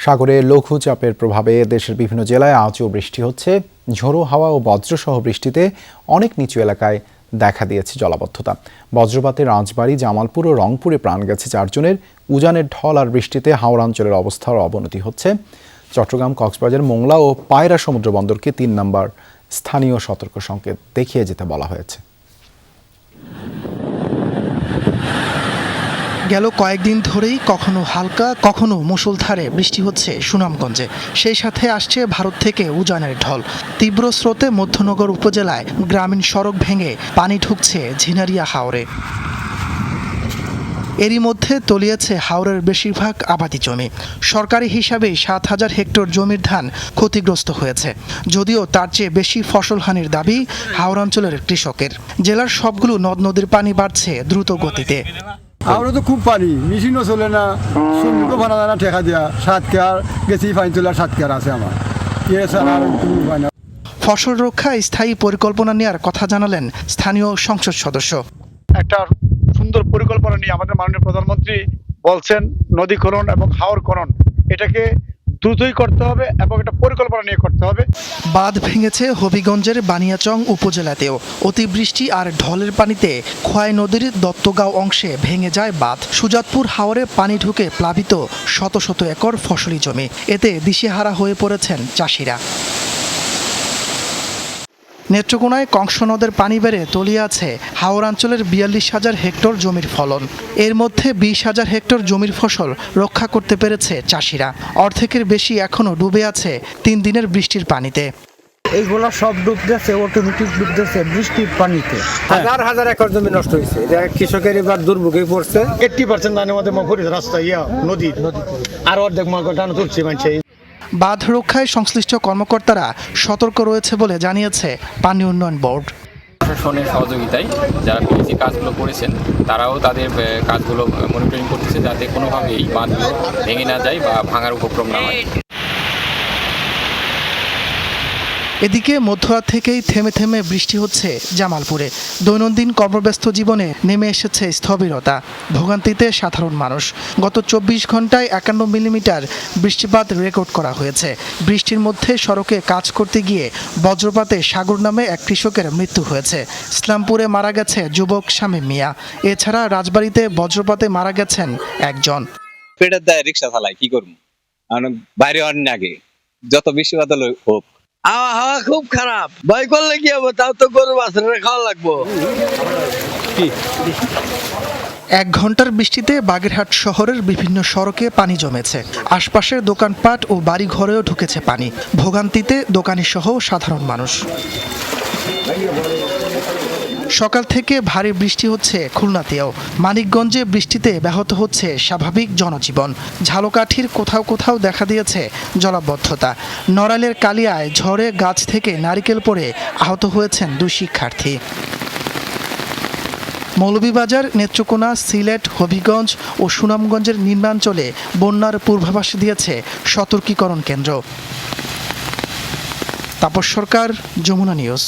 সাগরে লঘুচাপের প্রভাবে দেশের বিভিন্ন জেলায় আজও বৃষ্টি হচ্ছে। ঝোড়ো হাওয়া ও বজ্রসহ বৃষ্টিতে অনেক নিচু এলাকায় দেখা দিয়েছে জলাবদ্ধতা। বজ্রপাতে রাজবাড়ী, জামালপুর ও রংপুরে প্রাণ গেছে 4 জনের। উজানের ঢল আর বৃষ্টিতে হাওড়া অঞ্চলের অবস্থার অবনতি হচ্ছে। চট্টগ্রাম, কক্সবাজার, মোংলা ও পায়রা সমুদ্র বন্দরকে 3 নম্বর স্থানীয় সতর্ক সংকেত দেখিয়ে যেতে বলা হয়েছে। গেল কয়েকদিন ধরেই কখনো হালকা কখনো মুষলধারে বৃষ্টি হচ্ছে সুনামগঞ্জে। সেই সাথে আসছে ভারত থেকে উজানের ঢল। তীব্র স্রোতে মধ্যনগর উপজেলায় গ্রামীণ সড়ক ভেঙে পানি ঢুকছে ঝিনারিয়া হাওরে। এরই মধ্যে তলিয়েছে হাওরের বেশিরভাগ আবাদি জমি। সরকারি হিসাবে 7,000 হেক্টর জমির ধান ক্ষতিগ্রস্ত হয়েছে, যদিও তার চেয়ে বেশি ফসলহানির দাবি হাওড়াঞ্চলের কৃষকের। জেলার সবগুলো নদ নদীর পানি বাড়ছে দ্রুত গতিতে। আমরা তো খুব পানি, মেশিনও চলে না, সমুদ্র ভাড়া দানা ঠেকা দেওয়া 7 কেয়ার গেছি, ফাইন তোলার 7 কেয়ার আছে আমার। ফসল রক্ষা স্থায়ী পরিকল্পনা নেওয়ার কথা জানালেন স্থানীয় সংসদ সদস্য। একটা সুন্দর পরিকল্পনা নিয়ে আমাদের মাননীয় প্রধানমন্ত্রী বলছেন নদীকরণ এবং হাওরকরণ, এটাকে দ্রুতই করতে হবে এবং একটা পরিকল্পনা নিয়ে করতে হবে। বাঁধ ভেঙেছে হবিগঞ্জের বানিয়াচং উপজেলাতেও। অতিবৃষ্টি আর ঢলের পানিতে খোয়াই নদীর দত্তগাঁও অংশে ভেঙে যায় বাঁধ। সুজাতপুর হাওরে পানি ঢুকে প্লাবিত শত শত একর ফসলি জমি। এতে দিশেহারা হয়ে পড়েছেন চাষিরা। নেত্রকোনায় কংস নদের পানি বেড়ে তলিয়ে আছে হাওড়াঞ্চলের 42,000 হেক্টর জমির ফলন। এর মধ্যে 20,000 হেক্টর জমির ফসল রক্ষা করতে পেরেছে চাষিরা। অর্ধেকের বেশি এখনও ডুবে আছে 3 দিনের বৃষ্টির পানিতে। এইগুলো সব ডুবতেছে, অটোমেটিক ডুবতেছে বৃষ্টির পানিতে। হাজার হাজার একর জমি নষ্ট হয়েছে। এটা কৃষকের এবার দুর্ভোগে পড়ছে। 80% ধানের মধ্যে রাস্তা নদীর, আর অর্ধেক টান তুলছে মানুষ। বাঁধ রক্ষায় সংশ্লিষ্ট কর্মকর্তারা সতর্ক রয়েছে বলে জানিয়েছে পানি উন্নয়ন বোর্ড। প্রশাসনের সহযোগিতায় যারা পিএসি কাজগুলো করেছেন তারাও তাদের কাজগুলো মনিটরিং করতেছে, যাতে কোনোভাবেই বাঁধগুলো ভেঙে না যায় বা ভাঙার উপক্রম না হয়। এদিকে মধ্যরাত থেকেই থেমে থেমে বৃষ্টি হচ্ছে জামালপুরে। দৈনন্দিন কর্মব্যস্ত জীবনে নেমে এসেছে স্থবিরতা। ভোগান্তিতে সাধারণ মানুষ। গত 24 ঘন্টায় 51 মিলিমিটার বৃষ্টিপাত রেকর্ড করা হয়েছে। বৃষ্টির মধ্যে সড়কে কাজ করতে গিয়ে বজ্রপাতে সাগর নামে এক কৃষকের মৃত্যু হয়েছে। ইসলামপুরে মারা গেছে যুবক শামীম মিয়া। এছাড়া রাজবাড়ীতে বজ্রপাতে মারা গেছেন একজন। পেটের দায়ে রিক্সা চালাই, কি করবো, বাইরে অন্য আগে যত বৃষ্টিপাত হোক। হাওয়া খুব খারাপ, ভয় করলে কি হবে, তাও তো গরু বাছুরের খাওয়া লাগবো। 1 ঘন্টার বৃষ্টিতে বাগেরহাট শহরের বিভিন্ন সড়কে পানি জমেছে। আশপাশের দোকানপাট ও বাড়িঘরেও ঢুকেছে পানি। ভোগান্তিতে দোকানি সহ সাধারণ মানুষ। সকাল থেকে ভারী বৃষ্টি হচ্ছে খুলনাতেও। মানিকগঞ্জে বৃষ্টিতে ব্যাহত হচ্ছে স্বাভাবিক জনজীবন। ঝালকাঠির কোথাও কোথাও দেখা দিয়েছে জলাবদ্ধতা। নড়াইলের কালিয়ায় ঝড়ে গাছ থেকে নারিকেল পড়ে আহত হয়েছেন 2 শিক্ষার্থী। মৌলভীবাজার, নেত্রকোনা, সিলেট, হবিগঞ্জ ও সুনামগঞ্জের নিম্নাঞ্চলে বন্যার পূর্বাভাস দিয়েছে সতর্কীকরণ কেন্দ্র। তাপস সরকার, যমুনা নিউজ।